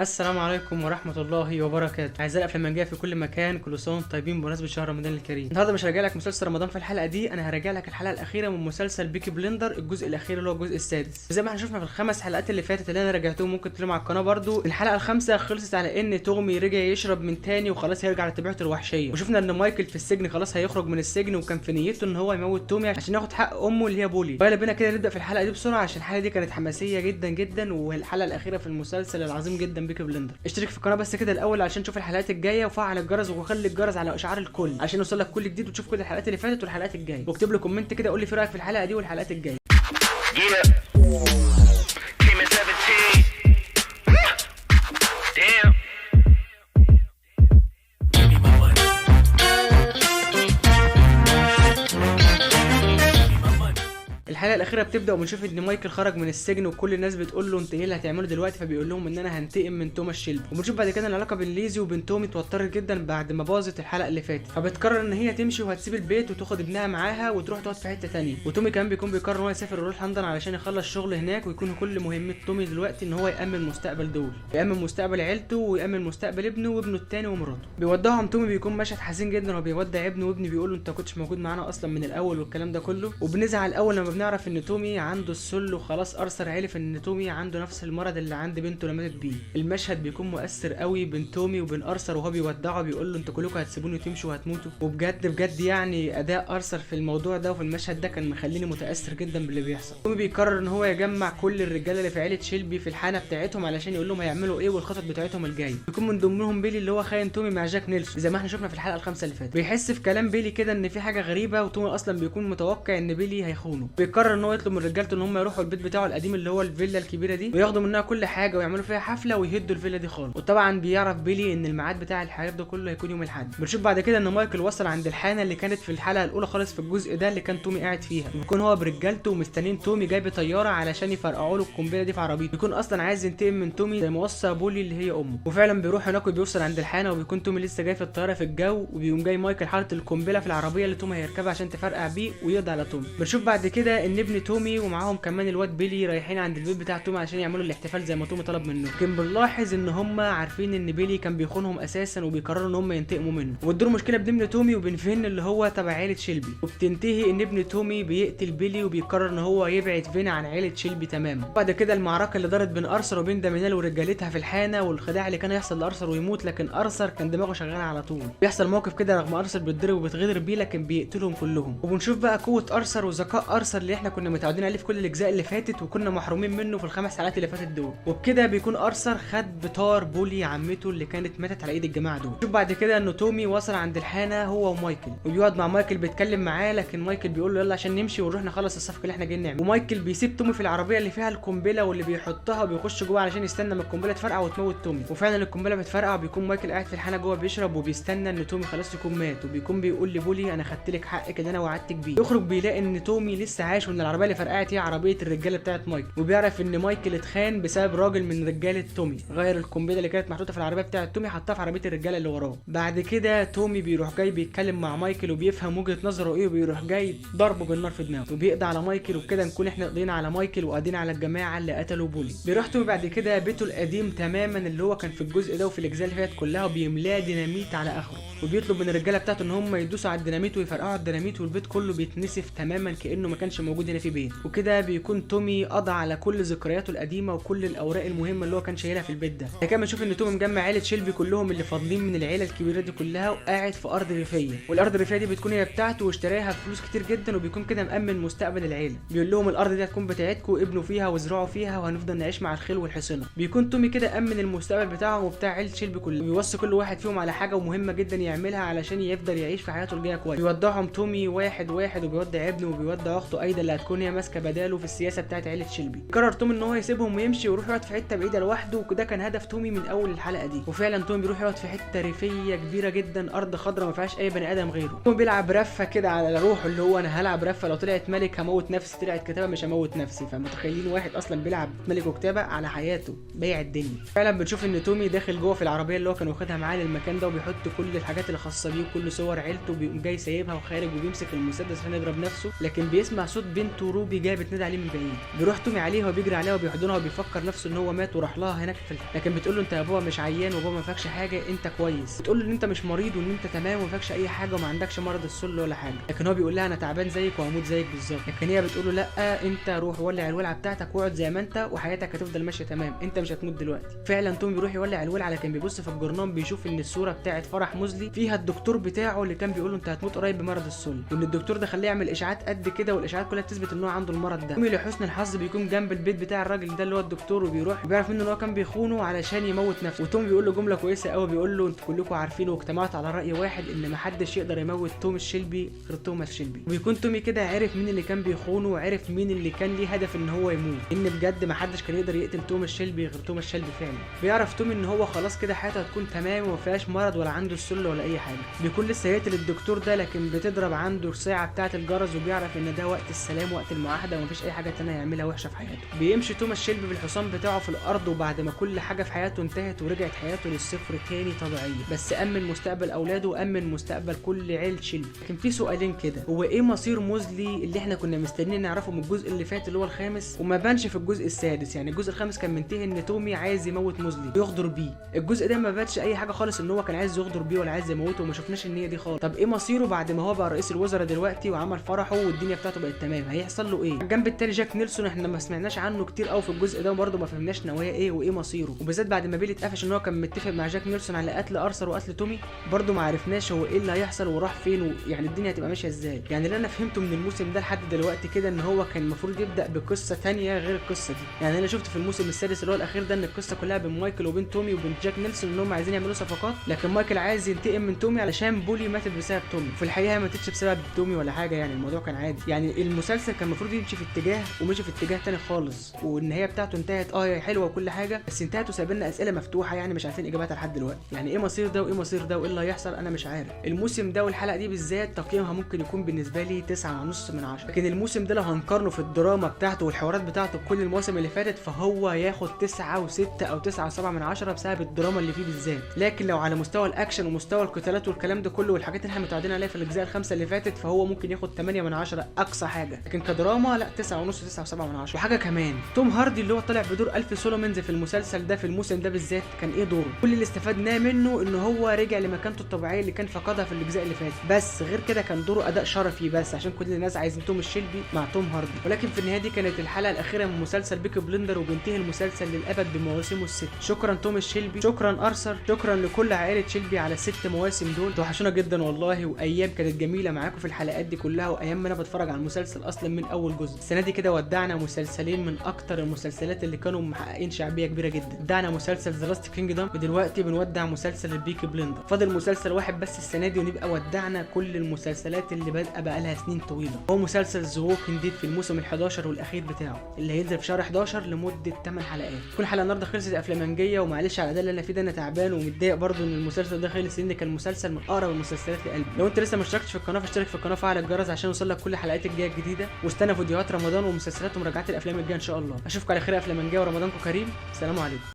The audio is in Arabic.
السلام عليكم ورحمة الله وبركاته. أعزائي الأفلامانجية في كل مكان، كل سنة وانتم طيبين بمناسبة شهر رمضان الكريم. النهارده مش هراجع لك مسلسل رمضان في الحلقة دي، أنا هراجع لك الحلقة الأخيرة من مسلسل بيكي بلندر، الجزء الأخير اللي هو الجزء السادس. وزي ما احنا شفنا في الخمس حلقات اللي فاتت اللي أنا راجعتهم، ممكن تلاقيهم على القناة برضو. الحلقة الخامسة خلصت على إن تومي رجع يشرب من تاني وخلاص هيرجع لطبيعته الوحشية، وشفنا إن مايكل في السجن خلاص هيخرج من السجن، وكان في نيته إن هو يموت تومي عشان ياخد حق أمه اللي هي بولي. فيلا بينا كده نبدأ في الحلقة دي بسرعة عشان الحلقة دي كانت حماسية جدا جدا، والحلقة الأخيرة في المسلسل العظيم جدا بيكي بلندر. اشترك في القناة بس كده الاول عشان تشوف الحلقات الجايه، وفعل الجرس وخلي الجرس على اشعار الكل عشان يوصلك كل جديد وتشوف كل الحلقات اللي فاتت والحلقات الجايه. واكتب لي كومنت كده قول لي في رايك في الحلقه دي والحلقات الجايه. الحلقه الاخيره بتبدا وبنشوف ان مايكل خرج من السجن، وكل الناس بتقول له انت ايه اللي هتعمله دلوقتي، فبيقول لهم ان انا هنتقم من توماس شيلبي. وبنشوف بعد كده ان العلاقه بين ليزي وبين تومي اتوترت جدا بعد ما باظت الحلقه اللي فاتت، فبتقرر ان هي تمشي وهتسيب البيت وتاخد ابنها معاها وتروح تقعد في حته ثانيه. وتومي كمان بيكون بيقرر ان هو يسافر ويروح لندن علشان يخلص شغل هناك، ويكون كل مهمه تومي دلوقتي ان هو يامن مستقبل دول، يامن مستقبل عيلته ويامن مستقبل ابنه وابنه الثاني ومراته. بيودعهم تومي، بيكون مشهد حزين جدا وهو بيودع ابنه، وابنه بيقول له انت كنتش موجود معانا اصلا من الاول والكلام ده كله. وبنزعل اول لما بنعرف ان تومي عنده السل، وخلاص ارثر عرف ان تومي عنده نفس المرض اللي عند بنته لما ماتت بيه. المشهد بيكون مؤثر قوي بين تومي وبين ارثر، وهو بيودعه بيقول له انتوا كلكم هتسيبوني وتمشوا وهتموتوا. وبجد بجد يعني اداء ارثر في الموضوع ده وفي المشهد ده كان مخليني متاثر جدا باللي بيحصل. تومي بيقرر ان هو يجمع كل الرجاله اللي في عيله شيلبي في الحانه بتاعتهم علشان يقول لهم هيعملوا ايه والخطط بتاعتهم الجايه. بيكون من ضمنهم بيلي اللي هو خاين تومي مع جاك نيلسون زي ما احنا شفنا في الحلقه الخامسه اللي فاتت. بيحس في كلام بيلي كده ان في حاجه غريبه، وتومي اصلا بيكون متوقع ان بيلي هيخونه. بيقرر ان هو يطلب من رجالته ان هم يروحوا البيت بتاعه القديم اللي هو الفيلا الكبيره دي، وياخدوا منها كل حاجه ويعملوا فيها حفله ويهدوا الفيلا دي خالص. وطبعا بيعرف بيلي ان الميعاد بتاع الحاجات ده كله هيكون يوم الاحد. بنشوف بعد كده ان مايكل وصل عند الحانه اللي كانت في الحلقه الاولى خالص في الجزء ده اللي كان تومي قاعد فيها، وبيكون هو برجالته ومستنيين تومي جايب طياره علشان يفرقعوا له القنبله دي في عربيته. بيكون اصلا عايز ينتقم من تومي زي ما وصى بولي اللي هي امه. وفعلا بيروح هناك وبيوصل عند الحانه، وبيكون تومي لسه جاي في الطياره في الجو، وبيقوم جاي مايكل حاطط القنبله في العربيه اللي تومي هيركبها عشان تفرقع بيه ويقضي على تومي. بنشوف بعد كده ان ابن تومي ومعاهم كمان الواد بيلي رايحين عند البيت بتاع تومي عشان يعملوا الاحتفال زي ما تومي طلب منه. لكن بنلاحظ ان هم عارفين ان بيلي كان بيخونهم اساسا، وبيقرروا ان هم ينتقموا منه. وبتدور مشكله بين ابن تومي وبين فين اللي هو تبع عيله شيلبي، وبتنتهي ان ابن تومي بيقتل بيلي، وبيقرر ان هو يبعد فين عن عيله شيلبي تماما. بعد كده المعركه اللي دارت بين ارثر وبين دامينيل ورجالتها في الحانه، والخداع اللي كان يحصل لارثر ويموت، لكن ارثر كان دماغه شغاله على طول. بيحصل موقف كده رغم ارثر بيتضرب وبيتغدر بيه لكن بيقتلهم كلهم. وبنشوف بقى قوه ارثر وذكاء ارثر اللي احنا كنا متعودين عليه في كل الاجزاء اللي فاتت وكنا محرومين منه في الخمس حلقات اللي فاتت دول. وبكده بيكون ارثر خد بطار بولي عمته اللي كانت ماتت على ايد الجماعه دول. شوف بعد كده ان تومي وصل عند الحانه هو ومايكل، وبيقعد مع مايكل بيتكلم معاه، لكن مايكل بيقول له يلا عشان نمشي ونروح نخلص الصفقه اللي احنا جايين نعمل. ومايكل بيسيب تومي في العربيه اللي فيها القنبله واللي بيحطها، وبيخش جوه علشان يستنى ما القنبله تفرقع وتموت تومي. وفعلا القنبله بتفرقع، وبيكون مايكل قاعد في الحانه جوه بيشرب وبيستنى ان تومي خلاص يكون مات، وبيكون بيقول لبولي انا خدت لك حقك اللي انا وعدتك بيه. يخرج بيلاقي ان تومي لسه عايش، وان العربيه اللي فرقعت هي عربيه الرجاله بتاعت مايكل. وبيعرف ان مايكل اتخان بسبب راجل من رجاله تومي، غير القنبله اللي كانت محطوطه في العربيه بتاعه تومي حطها في عربيه الرجاله اللي وراه. بعد كده تومي بيروح جاي بيتكلم مع مايكل وبيفهم وجهه نظره ايه، وبيروح جاي ضربه بالنار في دماغه وبيقضي على مايكل، وبكده نكون احنا قضينا على مايكل وقضينا على الجماعه اللي قتلوا بولي. بيروح تومي بعد كده بيته القديم تماما اللي هو كان في الجزء ده وفي الاجزاء اللي فاتت كلها، وبيملاه ديناميت على اخره، وبيطلب من الرجاله بتاعته ان هم يدوسوا على الديناميت ويفرقعوا الديناميت، والبيت كله بيتنسف تماما كانه ما كانش موجود هنا في بيت. وكده بيكون تومي قضى على كل ذكرياته القديمه وكل الاوراق المهمه اللي هو كان شايلها في البيت ده. كمان بنشوف ان تومي مجمع عيله شيلبي كلهم اللي فاضلين من العيله الكبيره دي كلها، وقاعد في ارض ريفيه، والارض الريفيه دي بتكون هي بتاعته واشتراها بفلوس كتير جدا، وبيكون كده مأمن مستقبل العيله. بيقول لهم الارض دي هتكون بتاعتكم، ابنوا فيها وازرعوا فيها وهنفضل نعيش مع الخيل والحصنه. بيكون تومي كده امن المستقبل بتاعه وبتاع عيله شيلبي كلها، وبيوصي كل واحد فيهم على حاجه مهمه جدا يعملها علشان يفضل يعيش في حياته الجايه كويس. بيودعهم تومي واحد واحد، وبيودع ابنه وبيودع اخته ايدا اللي هتكون هي ماسكه بداله في السياسه بتاعت عيله شيلبي. قرر تومي ان هو يسيبهم ويمشي ويروح يقعد في حته بعيده لوحده، وده كان هدف تومي من اول الحلقه دي. وفعلا تومي بيروح يقعد في حته ريفيه كبيره جدا، ارض خضراء ما فيهاش اي بني ادم غيره. تومي بيلعب رفه كده على روحه اللي هو انا هلعب رفه، لو طلعت ملك هموت نفسي، طلعت كتابه مش هموت نفسي. فمتخيلين واحد اصلا بيلعب ملك وكتابه على حياته بيع الدنيا. فعلا بنشوف ان تومي داخل جوه في العربيه اللي هو كان واخدها معاه للمكان ده، وبيحط كل الحاجات اللي خاصه بيه وكل صور عيلته، بيقوم جاي سايبها وخارج وبيمسك المسدس عشان يضرب نفسه، لكن بيسمع صوت بنته روبي جايه بتنادي عليه من بعيد. بيروح تومي عليها وبيجري عليها وبيحضنها وبيفكر نفسه ان هو مات وراح لها هناك لكن بتقول له انت يا بابا مش عيان وبابا ما فيكش حاجه، انت كويس. بتقول له ان انت مش مريض وان انت تمام وما فيكش اي حاجه وما عندكش مرض السل ولا حاجه، لكن هو بيقول لها انا تعبان زيك وهموت زيك بالظبط. لكن هي بتقول له لا، انت روح ولع الولعه بتاعتك واقعد زي ما انت وحياتك هتفضل ماشيه تمام، انت مش هتموت دلوقتي. فعلا تومي بيروح يولع الولعه، لكن بيبص في الجرنان بيشوف ان الصوره بتاعت فرح موزلي فيها الدكتور بتاعه اللي كان بيقول له انت هتموت قريب بمرض السل، وان الدكتور ده خليه يعمل اشاعات قد كده والاشاعات كلها بتثبت ان هو عنده المرض ده. تومي لحسن الحظ بيكون جنب البيت بتاع الراجل ده اللي هو الدكتور، وبيروح وبيعرف منه ان هو كان بيخونه علشان يموت نفسه. وتومي بيقول له جمله كويسه قوي، بيقول له انتوا كلكم عارفين واجتمعتوا على راي واحد ان محدش يقدر يموت توماس شيلبي غير توماس شيلبي. وبيكون تومي كده عرف مين اللي كان بيخونه وعرف مين اللي كان ليه هدف ان هو يموت، ان بجد محدش كان يقدر يقتل توماس شيلبي غير توماس شيلبي فعلا. بيعرف تومي ان هو خلاص كده حياته هتكون تمام وما فيهاش مرض ولا عنده السل ولا اي حاجه. بيكون لسه هيقتل الدكتور ده لكن بتضرب عنده الساعه بتاعه الجرس وبيعرف ان ده وقت السلام وقت المعاهده ومفيش اي حاجه تانيه يعملها وحشه في حياته. بيمشي توماس شيلبي بالحصان بتاعه في الارض، وبعد ما كل حاجه في حياته انتهت ورجعت حياته للصفر تاني طبيعيه، بس امن مستقبل اولاده وامن مستقبل كل عيله شيلبي. لكن في سؤالين كده، هو ايه مصير موزلي اللي احنا كنا مستنيين نعرفه من الجزء اللي فات اللي هو الخامس وما بانش في الجزء السادس؟ يعني الجزء الخامس كان منتهي ان تومي عايز يموت موزلي ويغدر بيه، الجزء ده ما بانش اي حاجه خالص ان هو كان عايز يغدر بيه ولا عايز يموته وما شفناش النيه دي خالص. طب ايه مصيره بعد ما هو بقى رئيس الوزراء دلوقتي وعمل فرحه والدنيا بتاعته بقت تمام؟ هيحصل له ايه؟ الجنب التاني جاك نيلسون احنا ما سمعناش عنه كتير قوي في الجزء ده وبرده ما فهمناش نوايا ايه وايه مصيره، وبالذات بعد ما بيلي اتقفش ان هو كان متفق مع جاك نيلسون على قتل ارثر وقتل تومي برده ما عرفناش هو ايه اللي هيحصل وراح فين يعني الدنيا هتبقى ماشيه ازاي. يعني اللي انا فهمته من الموسم ده لحد دلوقتي كده ان هو كان المفروض يبدا بقصه ثانيه غير القصه دي. يعني انا شفت في الموسم السادس اللي هو الاخير ده ان القصه كلها بين مايكل وبين تومي وبين جاك نيلسون ان هم عايزين يعملوا صفقات، لكن مايكل عايز ينتقم من تومي علشان بولي ماتت بسبب تومي. في الحقيقه ما ماتتش بسبب تومي ولا حاجه، يعني الموضوع كان عادي. يعني المسلسل كان المفروض يمشي في اتجاه ومشي في اتجاه تاني خالص، والنهايه بتاعته انتهت هي حلوه وكل حاجه بس انتهت وسايب لنا اسئله مفتوحه يعني مش عارفين اجاباتها لحد دلوقتي. يعني ايه مصير ده وايه مصير ده وايه اللي هيحصل انا مش عارف. الموسم ده والحلقه دي بالذات تقييمها ممكن يكون بالنسبه لي 9.5 من 10، لكن الموسم ده لو هنقارنه في الدراما بتاعته والحوارات بتاعته بكل المواسم اللي فاتت فهو ياخد 9 و6 او 9.7 من 10 بسبب الدراما اللي فيه بالذات. لكن لو على مستوى الاكشن ومستوى القتالات والكلام ده كله والحاجات اللي احنا متعودين عليها في الاجزاء الخمسه اللي فاتت فهو ممكن ياخد 8 من 10 اقصى حاجه، لكن كدراما لا 9.5 9.7 من 10. وحاجه كمان، توم هاردي اللي هو طالع بدور ألف سولومنز في المسلسل ده في الموسم ده بالذات كان ايه دوره؟ كل اللي استفدناه منه ان هو رجع لمكانته الطبيعيه اللي كان فقدها في الاجزاء اللي فاتت، بس غير كده كان دوره اداء شرفي بس عشان كل الناس عايزين توم الشيلبي مع توم هاردي. ولكن في النهايه دي كانت الحلقه الاخيره من مسلسل بيكي بلندر وبينتهي المسلسل للابد بمواسمه الست. شكرا توم الشيلبي، شكرا ارثر، شكرا لكل عائله شيلبي على ال6 مواسم دول، توحشونا جدا والله، وايام كانت جميله معاكم في الحلقات دي كلها وايام ما انا بتفرج على المسلسل اصلا من اول جزء. السنه دي كده ودعنا مسلسلين من اكتر المسلسلات اللي كانوا محققين شعبيه كبيره جدا. ودعنا مسلسل ذا لاست كينجدم ودلوقتي بنودع مسلسل البيكي بلندر، فاضل مسلسل واحد بس السنه دي ونبقى ودعنا كل المسلسلات اللي بادئه بقى لها سنين طويله، هو مسلسل ذا ووكينج ديد في الموسم ال11 والاخير بتاعه اللي هينزل في شهر 11 لمده 8 حلقات. كل حلقه النهارده خلصت افلامنجيه ومعلش على ده اللي انا فيه ده، انا تعبان ومتضايق برضو ان المسلسل ده خلص لان كان مسلسل من اقرب المسلسلات لقلبي. لو انت لسه ما اشتركتش في القناه فاشترك في القناه وفعل الجرس عشان يوصلك كل الحلقات الجايه الجديده، واستنى فيديوهات رمضان ومسلسلات ومراجعات الافلام الجايه ان شاء الله. اشوفكم على خير افلامنجيه ورمضانكم كريم، سلام عليكم.